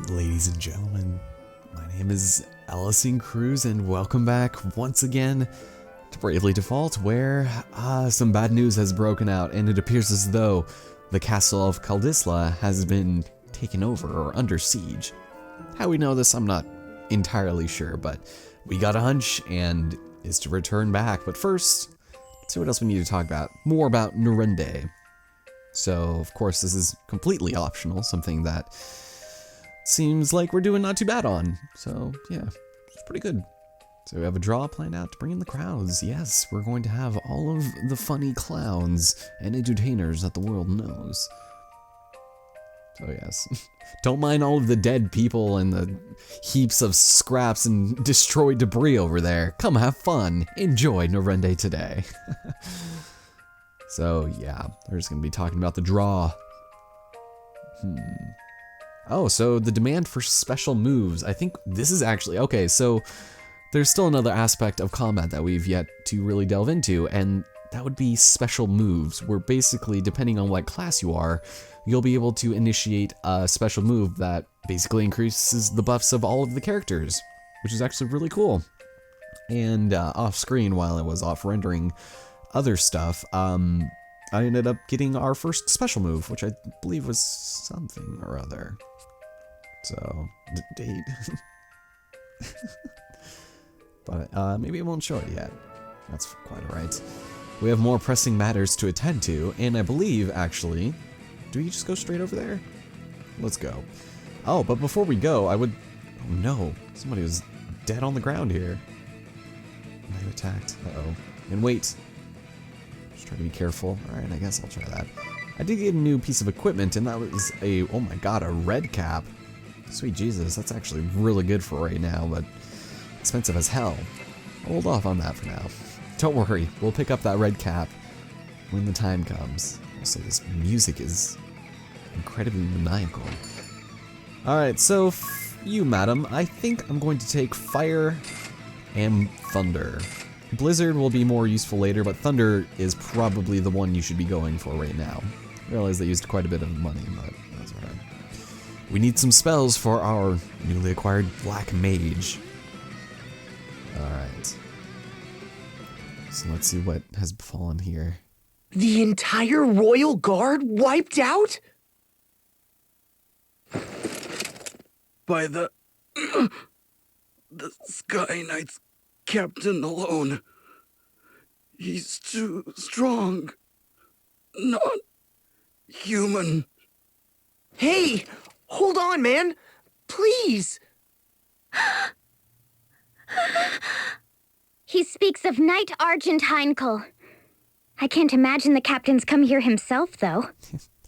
Ladies and gentlemen, my name is Allison Cruz, and welcome back once again to Bravely Default, where some bad news has broken out, and it appears as though the castle of Caldisla has been taken over or under siege. How we know this, I'm not entirely sure, but we got a hunch and is to return back. But first, let's see what else we need to talk about. More about Norende. So, of course, this is completely optional, something that seems like we're doing not too bad on. So, yeah, it's pretty good. So we have a draw planned out to bring in the crowds. Yes, we're going to have all of the funny clowns and entertainers that the world knows. So yes, don't mind all of the dead people and the heaps of scraps and destroyed debris over there. Come have fun. Enjoy Norende today. So yeah, they're just gonna be talking about the draw. Oh, so the demand for special moves. I think this is actually, okay, so there's still another aspect of combat that we've yet to really delve into, and that would be special moves, where basically, depending on what class you are, you'll be able to initiate a special move that basically increases the buffs of all of the characters, which is actually really cool. And off screen, while I was off rendering other stuff, I ended up getting our first special move, which I believe was something or other. So, date. But maybe I won't show it yet. That's quite alright. We have more pressing matters to attend to, and I believe, actually, do we just go straight over there? Let's go. Oh, but before we go, I would... Oh no, somebody was dead on the ground here. They attacked. Uh-oh. And wait. Just try to be careful. Alright, I guess I'll try that. I did get a new piece of equipment, and that was a... Oh my god, a red cap. Sweet Jesus, that's actually really good for right now, but expensive as hell. Hold off on that for now. Don't worry, we'll pick up that red cap when the time comes. Also, this music is incredibly maniacal. Alright, so you, madam, I think I'm going to take fire and thunder. Blizzard will be more useful later, but thunder is probably the one you should be going for right now. I realize they used quite a bit of money, but that's alright. We need some spells for our newly acquired Black Mage. Alright. So let's see what has befallen here. The entire royal guard wiped out? By the Sky Knight's captain alone. He's too strong. Not human. Hey, hold on, man. Please. He speaks of Knight Argent Heinkel. I can't imagine the captain's come here himself, though.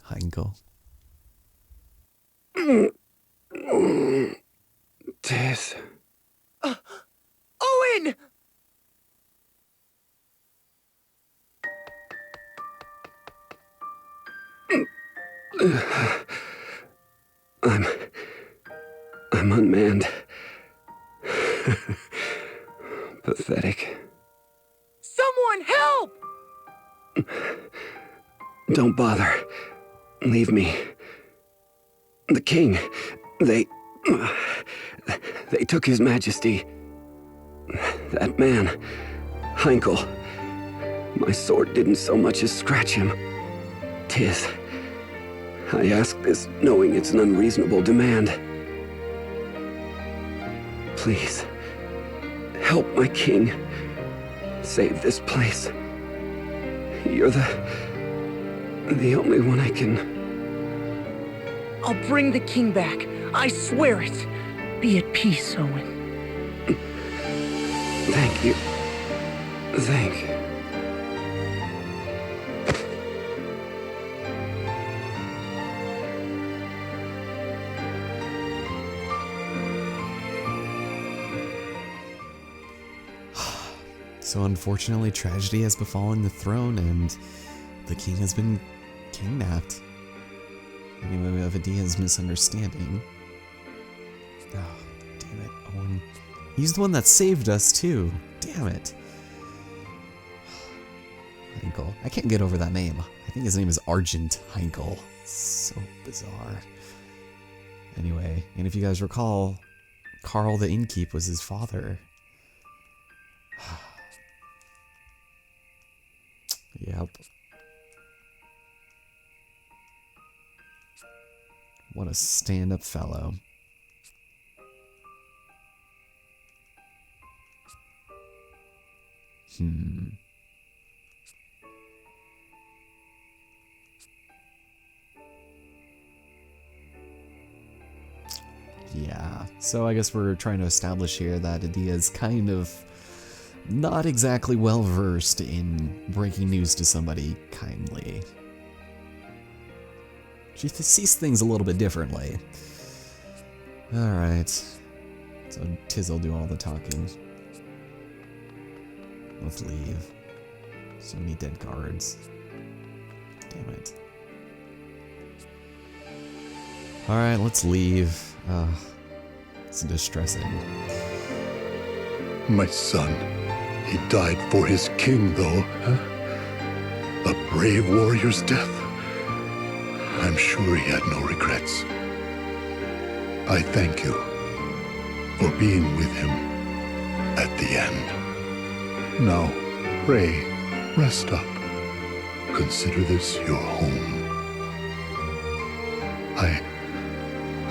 Heinkel. Tess. Owen! I'm unmanned. Pathetic. Someone help! Don't bother. Leave me. The king, they took his majesty. That man, Heinkel. My sword didn't so much as scratch him. 'Tis. I ask this knowing it's an unreasonable demand. Please, help my king. Save this place. You're the only one I can... I'll bring the king back. I swear it. Be at peace, Owen. Thank you. Thank you. So unfortunately, tragedy has befallen the throne, and the king has been kidnapped. Anyway, we have Adia's misunderstanding. Oh, damn it, Owen. He's the one that saved us, too. Damn it. Heinkel. I can't get over that name. I think his name is Argent Heinkel. So bizarre. Anyway, and if you guys recall, Carl the Innkeep was his father. Yep. What a stand-up fellow. Yeah, so I guess we're trying to establish here that Adia is kind of not exactly well versed in breaking news to somebody kindly. She sees things a little bit differently. Alright, so Tiz will do all the talking. Let's leave. So many dead guards. Damn it. Alright, let's leave. It's distressing. My son, he died for his king, though, huh? A brave warrior's death. I'm sure he had no regrets. I thank you for being with him at the end. Now, pray, rest up. Consider this your home.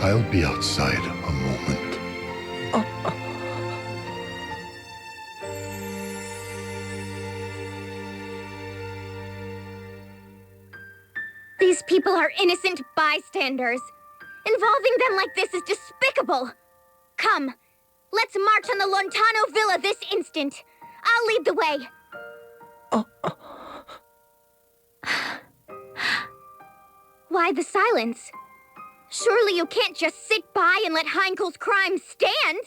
I'll be outside a moment. These people are innocent bystanders. Involving them like this is despicable. Come, let's march on the Lontano Villa this instant. I'll lead the way. Why the silence? Surely you can't just sit by and let Heinkel's crimes stand?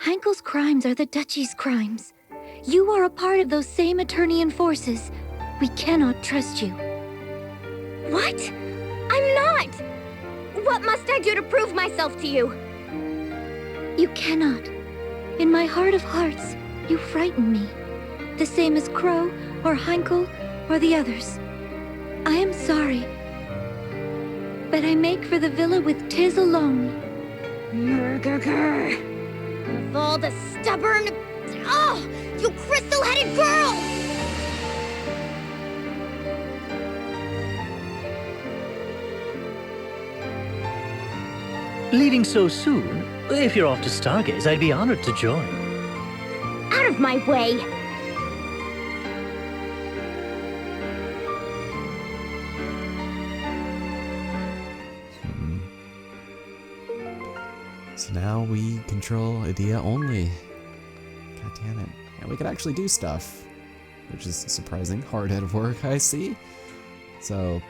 Heinkel's crimes are the Duchy's crimes. You are a part of those same Eternian forces. We cannot trust you. What? I'm not! What must I do to prove myself to you? You cannot. In my heart of hearts, you frighten me. The same as Crow, or Heinkel, or the others. I am sorry. But I make for the villa with Tiz alone. Murgurgur. Of all the stubborn... Oh! You crystal-headed girl! Leaving so soon? If you're off to Stargaze, I'd be honored to join. Out of my way! So now we control Adia only. God damn it. And we can actually do stuff, which is surprising. Hard at work, I see. So,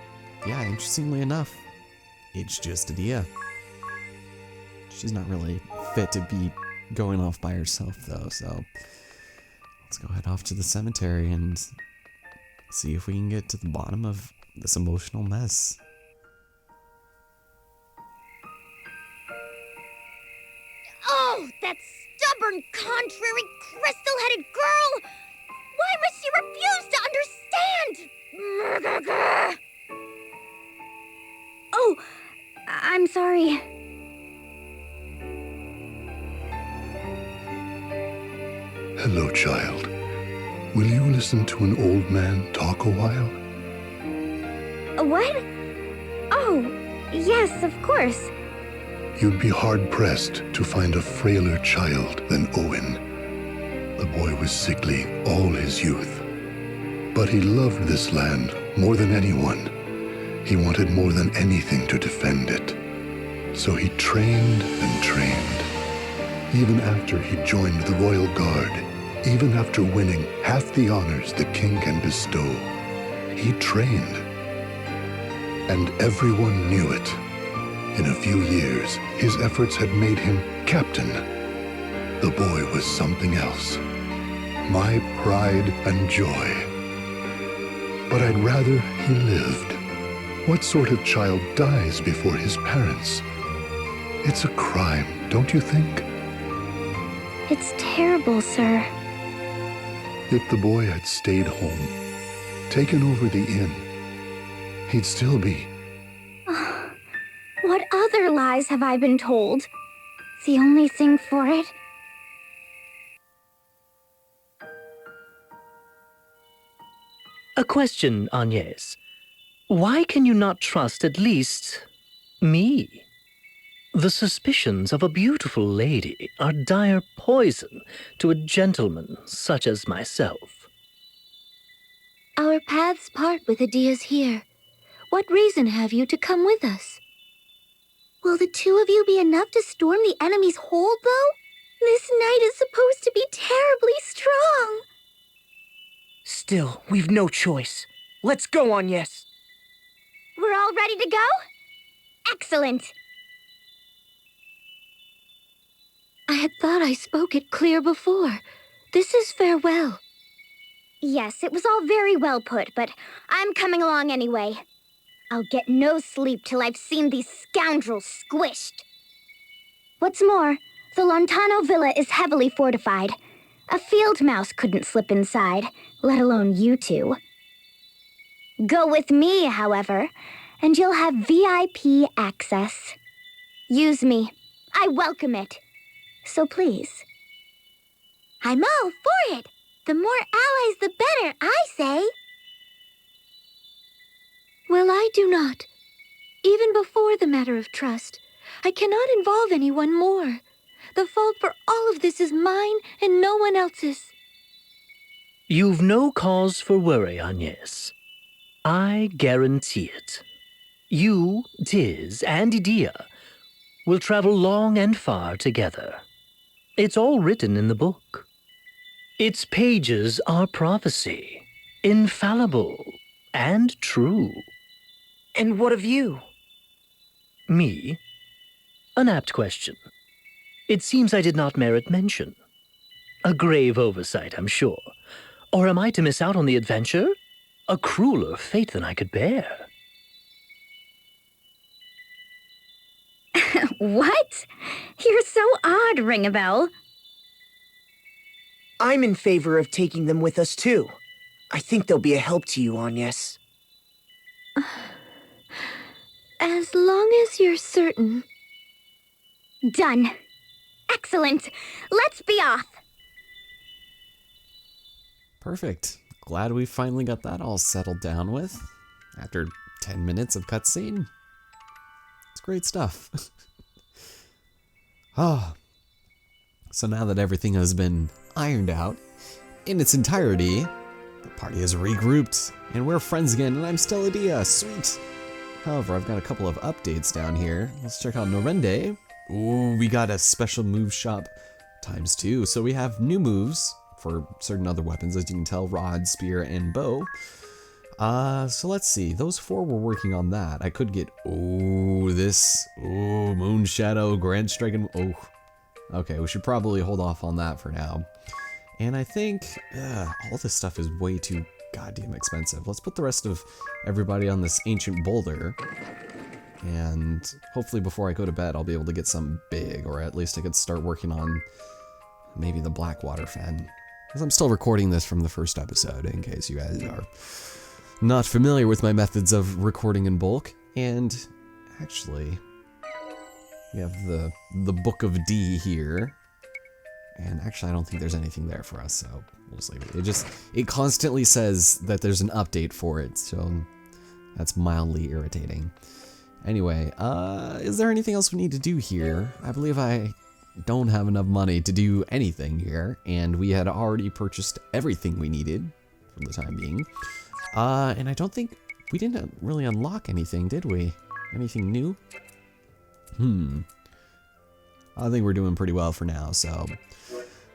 yeah, interestingly enough, it's just Adia. She's not really fit to be going off by herself, though, so let's go head off to the cemetery and see if we can get to the bottom of this emotional mess. Oh, that stubborn, contrary, crystal-headed girl! Why must she refuse to understand? Oh, I'm sorry. Hello, child. Will you listen to an old man talk a while? What? Oh, yes, of course. You'd be hard-pressed to find a frailer child than Owen. The boy was sickly all his youth. But he loved this land more than anyone. He wanted more than anything to defend it. So he trained and trained. Even after he joined the Royal Guard, even after winning half the honors the king can bestow, he trained. And everyone knew it. In a few years, his efforts had made him captain. The boy was something else. My pride and joy. But I'd rather he lived. What sort of child dies before his parents? It's a crime, don't you think? It's terrible, sir. If the boy had stayed home, taken over the inn, he'd still be... What What other lies have I been told? The only thing for it. A question, Agnes. Why can you not trust at least me? The suspicions of a beautiful lady are dire poison to a gentleman such as myself. Our paths part with Adia's here. What reason have you to come with us? Will the two of you be enough to storm the enemy's hold, though? This knight is supposed to be terribly strong. Still, we've no choice. Let's go, Agnes. We're all ready to go? Excellent. I had thought I spoke it clear before. This is farewell. Yes, it was all very well put, but I'm coming along anyway. I'll get no sleep till I've seen these scoundrels squished. What's more, the Lontano villa is heavily fortified. A field mouse couldn't slip inside, let alone you two. Go with me, however, and you'll have VIP access. Use me. I welcome it. So please. I'm all for it. The more allies, the better, I say. Well, I do not. Even before the matter of trust, I cannot involve anyone more. The fault for all of this is mine and no one else's. You've no cause for worry, Agnes. I guarantee it. You, Tiz, and Idia will travel long and far together. It's all written in the book. Its pages are prophecy, infallible and true. And what of you? Me? An apt question. It seems I did not merit mention. A grave oversight, I'm sure. Or am I to miss out on the adventure? A crueler fate than I could bear. What? You're so odd, Ring-a-Bell. I'm in favor of taking them with us, too. I think they'll be a help to you, Agnes. As long as you're certain. Done. Excellent. Let's be off. Perfect. Glad we finally got that all settled down with. After 10 minutes of cutscene. It's great stuff. So now that everything has been ironed out in its entirety, the party has regrouped, and we're friends again, and I'm still Adia. Sweet. However, I've got a couple of updates down here. Let's check out Norende. Ooh, we got a special move shop ×2. So we have new moves for certain other weapons, as you can tell, rod, spear, and bow. So let's see. Those 4 were working on that. I could get, Moon Shadow, Grand Strike, and, okay, we should probably hold off on that for now. And I think, all this stuff is way too goddamn expensive. Let's put the rest of everybody on this ancient boulder. And hopefully before I go to bed, I'll be able to get something big, or at least I could start working on maybe the Blackwater Fen. Because I'm still recording this from the first episode, in case you guys are not familiar with my methods of recording in bulk. And actually, we have the Book of D here. And actually, I don't think there's anything there for us, so we'll just leave it. It constantly says that there's an update for it, so that's mildly irritating. Anyway, is there anything else we need to do here? I believe I don't have enough money to do anything here, and we had already purchased everything we needed for the time being. And I don't think we didn't really unlock anything, did we? Anything new? I think we're doing pretty well for now, so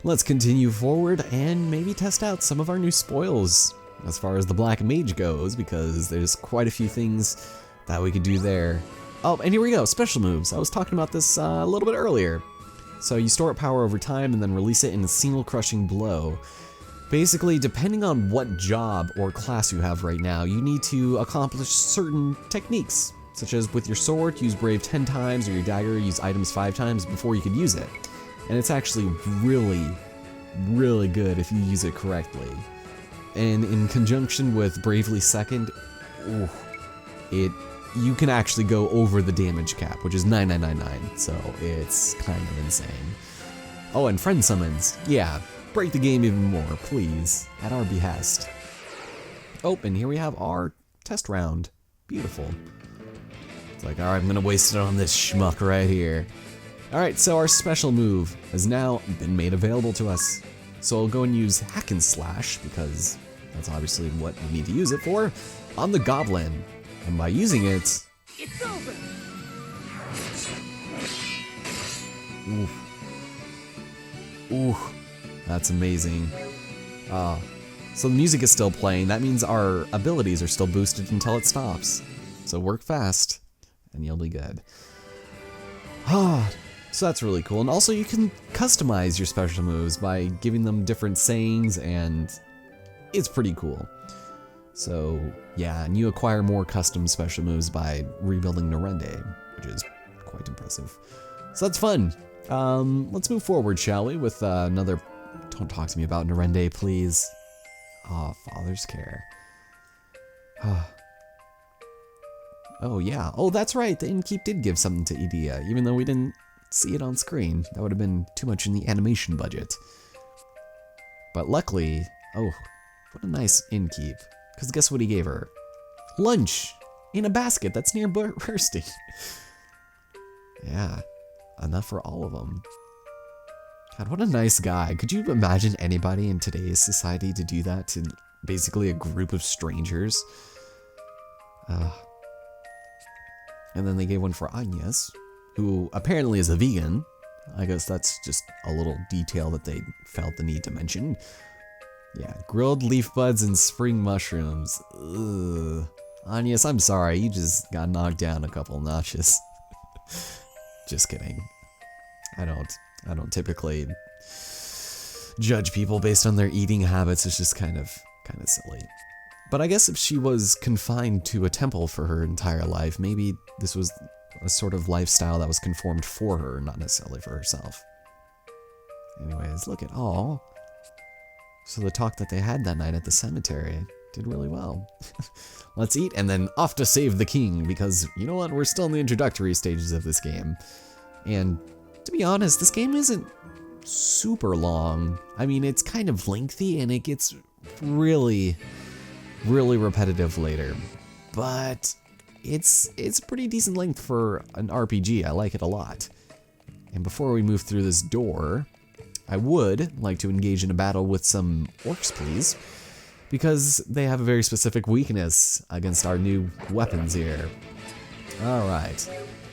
let's continue forward and maybe test out some of our new spoils as far as the Black Mage goes, because there's quite a few things that we could do there. Oh, and here we go, special moves. I was talking about this a little bit earlier. So you store up power over time and then release it in a single crushing blow. Basically, depending on what job or class you have right now, you need to accomplish certain techniques, such as with your sword, use Brave 10 times, or your dagger, use items 5 times before you can use it. And it's actually really, really good if you use it correctly. And in conjunction with Bravely Second, it you can actually go over the damage cap, which is 9999, so it's kind of insane. Oh, and friend summons. Yeah, break the game even more, please, at our behest. Oh, and here we have our test round. Beautiful. It's like, alright, I'm gonna waste it on this schmuck right here. Alright, so our special move has now been made available to us. So I'll go and use Hack and Slash, because that's obviously what we need to use it for, on the Goblin. And by using it... It's over! Oof. Ooh, that's amazing. So the music is still playing. That means our abilities are still boosted until it stops. So work fast, and you'll be good. So that's really cool. And also you can customize your special moves by giving them different sayings, and it's pretty cool. So yeah, and you acquire more custom special moves by rebuilding Narende, which is quite impressive. So that's fun. Let's move forward, shall we, with another... Don't talk to me about Narende, please. Ah, Father's Care. Oh yeah, oh that's right, the Innkeep did give something to Edea, even though we didn't see it on screen. That would have been too much in the animation budget. But luckily, oh, what a nice Innkeep. Because guess what he gave her? Lunch! In a basket that's near bursting. Yeah, enough for all of them. God, what a nice guy. Could you imagine anybody in today's society to do that to basically a group of strangers? And then they gave one for Agnes, who apparently is a vegan. I guess that's just a little detail that they felt the need to mention. Yeah, grilled leaf buds and spring mushrooms. Ugh. Agnes, I'm sorry, you just got knocked down a couple notches. Just kidding. I don't typically judge people based on their eating habits. It's just kind of silly. But I guess if she was confined to a temple for her entire life, maybe this was a sort of lifestyle that was conformed for her, not necessarily for herself. Anyways, look at all. So the talk that they had that night at the cemetery did really well. Let's eat and then off to save the king, because you know what? We're still in the introductory stages of this game. And to be honest, this game isn't super long. I mean, it's kind of lengthy and it gets really repetitive later. But it's a pretty decent length for an RPG. I like it a lot. And before we move through this door, I would like to engage in a battle with some orcs, please, because they have a very specific weakness against our new weapons here. Alright,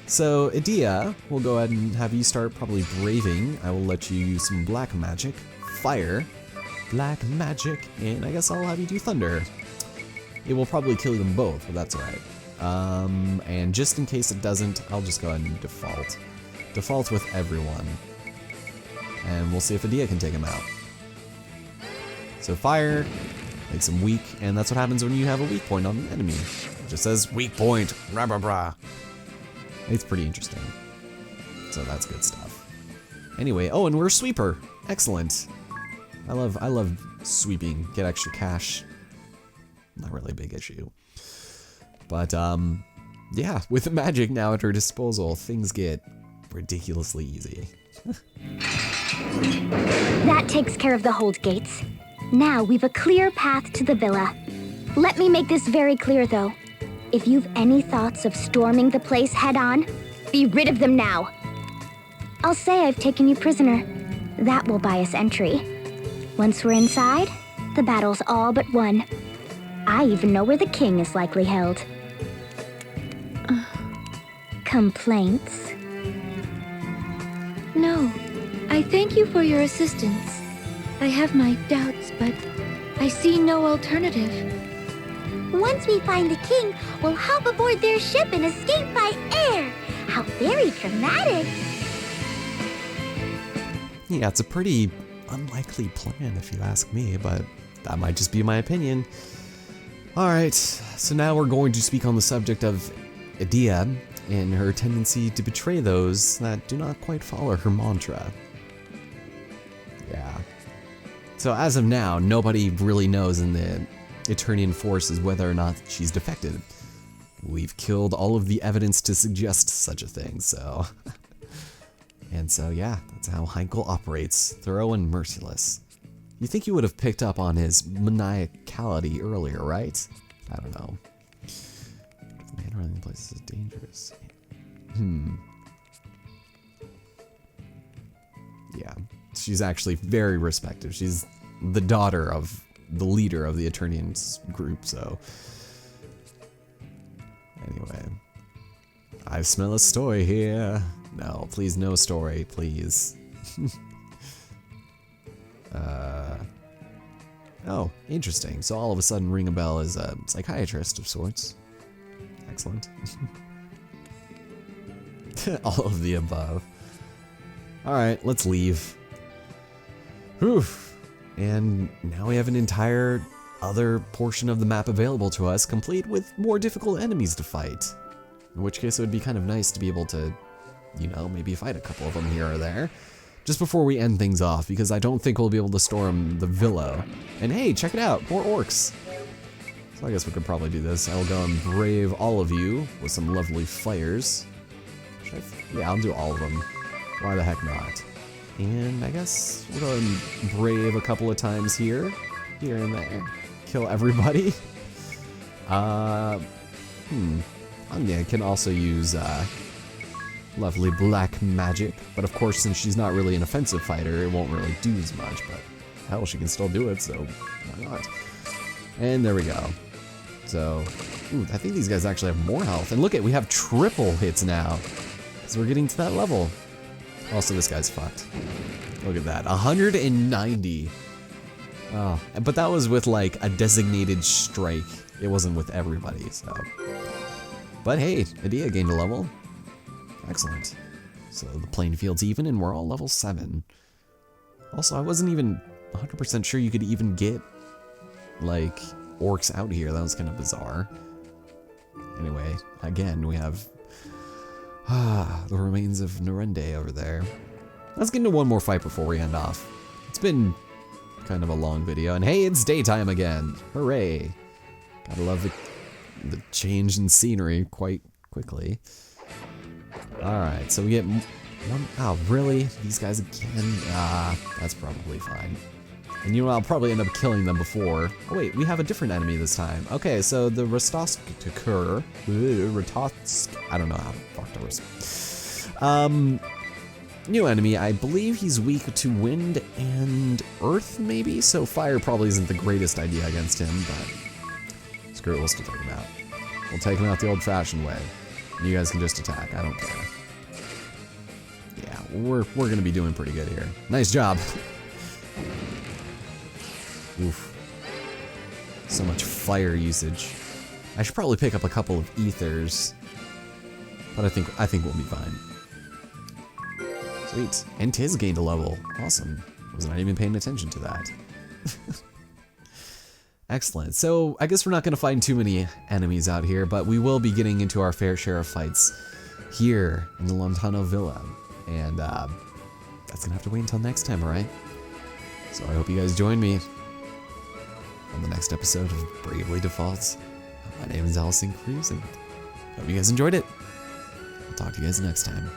so Edea, we'll go ahead and have you start probably braving. I will let you use some black magic, fire, black magic, and I guess I'll have you do thunder. It will probably kill them both, but that's alright. And just in case it doesn't, I'll just go ahead and default. Default with everyone. And we'll see if Edea can take him out. So fire makes him weak, and that's what happens when you have a weak point on an enemy. It just says weak point, rah rah rah. It's pretty interesting. So that's good stuff. Anyway, oh, and we're a sweeper. Excellent. I love sweeping. Get extra cash. Not really a big issue. But yeah, with the magic now at her disposal, things get ridiculously easy. That takes care of the hold gates. Now we've a clear path to the villa. Let me make this very clear, though. If you've any thoughts of storming the place head-on, be rid of them now. I'll say I've taken you prisoner. That will buy us entry. Once we're inside, the battle's all but won. I even know where the king is likely held. Complaints? No. I thank you for your assistance. I have my doubts, but I see no alternative. Once we find the king, we'll hop aboard their ship and escape by air. How very dramatic. Yeah, it's a pretty unlikely plan if you ask me, but that might just be my opinion. Alright, so now we're going to speak on the subject of Edea and her tendency to betray those that do not quite follow her mantra. Yeah. So as of now, nobody really knows in the Eternian forces whether or not she's defected. we've killed all of the evidence to suggest such a thing, so... And so, yeah, that's how Heinkel operates, thorough and merciless. You think you would have picked up on his maniacality earlier, right? I don't know. The man running places is dangerous. Yeah, she's actually very respected. She's the daughter of the leader of the Eternians group, so... Anyway. I smell a story here. No, please, no story, please. Oh, interesting. So all of a sudden, Ring a Bell is a psychiatrist of sorts. Excellent. All of the above. Alright, let's leave. Whew. And now we have an entire other portion of the map available to us, complete with more difficult enemies to fight. In which case it would be kind of nice to be able to, you know, maybe fight a couple of them here or there. Just before we end things off, because I don't think we'll be able to storm the villa. And hey, check it out, more orcs. So I guess we could probably do this. I'll go and brave all of you with some lovely fires. Yeah, I'll do all of them. Why the heck not? And I guess we'll go and brave a couple of times here and there. Kill everybody. Anya can also use lovely black magic, but of course, since she's not really an offensive fighter, it won't really do as much, but hell, she can still do it, so why not? And there we go. So, ooh, I think these guys actually have more health. And look at, we have triple hits now. So we're getting to that level. Also, this guy's fucked. Look at that, 190. Oh, but that was with like a designated strike. It wasn't with everybody, so. But hey, Adia gained a level. Excellent. So the playing field's even and we're all level 7. Also, I wasn't even 100% sure you could even get like orcs out here. That was kind of bizarre. Anyway, again, we have the remains of Narende over there. Let's get into one more fight before we end off. It's been kind of a long video, and hey, it's daytime again. Hooray. Gotta love the change in scenery quite quickly. Alright, so we get one. Oh, really? These guys again? That's probably fine. And you know, I'll probably end up killing them before. Oh wait, we have a different enemy this time. Okay, so the Rostoskur, I don't know how to fuck the new enemy. I believe he's weak to wind and earth, maybe? So fire probably isn't the greatest idea against him, but screw it, we'll still take him out. We'll take him out the old-fashioned way. You guys can just attack, I don't care. Yeah, we're gonna be doing pretty good here. Nice job. Oof. So much fire usage. I should probably pick up a couple of ethers, but I think we'll be fine. Sweet. And Tiz gained a level. Awesome. Was not even paying attention to that. Excellent. So I guess we're not going to find too many enemies out here, but we will be getting into our fair share of fights here in the Lontano Villa. And that's going to have to wait until next time, alright? So I hope you guys join me on the next episode of Bravely Defaults. My name is Allison Cruz, and hope you guys enjoyed it. I'll talk to you guys next time.